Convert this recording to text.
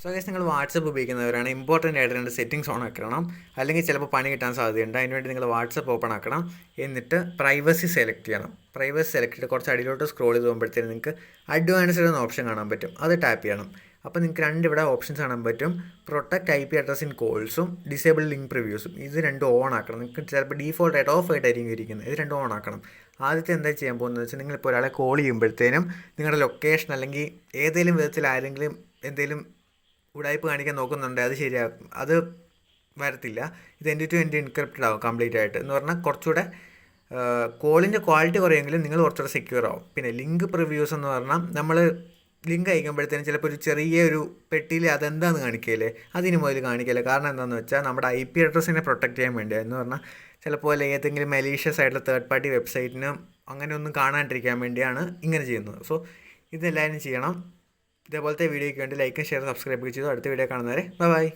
So guys, നിങ്ങൾ WhatsApp ഉപയോഗിക്കുന്നവരാണ്, important ആയിട്ട് രണ്ട് സെറ്റിംഗ്സ് ഓൺ ആക്കണം. അല്ലെങ്കിൽ ചിലപ്പോൾ പണി കിട്ടാൻ സാധ്യതയുണ്ട്. അതിനുവേണ്ടി നിങ്ങൾ വാട്സപ്പ് ഓപ്പൺ ആക്കണം. എന്നിട്ട് പ്രൈവസി സെലക്ട് ചെയ്യണം. പ്രൈവസി സെലക്ട് ചെയ്ത് കുറച്ച് അടിയിലോട്ട് സ്ക്രോൾ ചെയ്ത് പോകുമ്പോഴത്തേനും നിങ്ങൾക്ക് അഡ്വാൻസ്ഡ് എന്ന ഓപ്ഷൻ കാണാൻ പറ്റും. അത് ടാപ്പ് ചെയ്യണം. അപ്പോൾ നിങ്ങൾക്ക് ഇവിടെ ഓപ്ഷൻസ് കാണാൻ പറ്റും. പ്രൊട്ടക്ട് IP അഡ്രസ് ഇൻ കോൾസും ഡിസേബിൾ ലിങ്ക് പ്രിവ്യൂസും. ഇത് രണ്ടും ഓൺ ആക്കണം. നിങ്ങൾക്ക് ചിലപ്പോൾ ഡീഫോൾട്ട് ആയിട്ട് ഓഫ് ആയിട്ടായിരിക്കും ഇരിക്കുന്നത്. ഇത് രണ്ടും ഓൺ ആക്കണം. ആദ്യത്തെ എന്താ ചെയ്യാൻ പോകുന്നത് വെച്ചാൽ, നിങ്ങളിപ്പോൾ ഒരാളെ കോൾ ചെയ്യുമ്പോഴത്തേനും നിങ്ങളുടെ ലൊക്കേഷൻ അല്ലെങ്കിൽ ഏതെങ്കിലും വിധത്തിൽ ആരെങ്കിലും എന്തെങ്കിലും ഉടായ്പ് കാണിക്കാൻ നോക്കുന്നുണ്ട്, അത് വരത്തില്ല. ഇത് എൻഡ് ടു എൻഡ് എൻക്രിപ്റ്റഡ് ആവും കംപ്ലീറ്റ് ആയിട്ട്. എന്ന് പറഞ്ഞാൽ കുറച്ചുകൂടെ കോളിൻ്റെ ക്വാളിറ്റി കുറയുമെങ്കിലും നിങ്ങൾ കുറച്ചുകൂടെ സെക്യൂർ ആവും. പിന്നെ ലിങ്ക് പ്രിവ്യൂസ് എന്ന് പറഞ്ഞാൽ നമ്മൾ ലിങ്ക് അയക്കുമ്പോഴത്തേനും ചിലപ്പോൾ ഒരു ചെറിയൊരു പെട്ടിയിൽ അതെന്താണെന്ന് കാണിക്കുകയില്ലേ, അതിന് മുതൽ കാണിക്കില്ല. കാരണം എന്താണെന്ന് വെച്ചാൽ നമ്മുടെ IP അഡ്രസ്സിനെ പ്രൊട്ടക്റ്റ് ചെയ്യാൻ വേണ്ടിയാണ്. എന്ന് പറഞ്ഞാൽ ചിലപ്പോൾ ഏതെങ്കിലും മലീഷ്യസ് ആയിട്ടുള്ള തേർഡ് പാർട്ടി വെബ്സൈറ്റിനും അങ്ങനെ ഒന്നും കാണാണ്ടിരിക്കാൻ വേണ്ടിയാണ് ഇങ്ങനെ ചെയ്യുന്നത്. സോ ഇതെല്ലാവരും ചെയ്യണം. ഇതേപോലത്തെ വീഡിയോയ്ക്ക് വേണ്ടി ലൈക്കും ഷെയർ സബ്സ്ക്രൈബ് ചെയ്തു. അടുത്ത വീഡിയോ കാണുന്നവരെ ബൈ.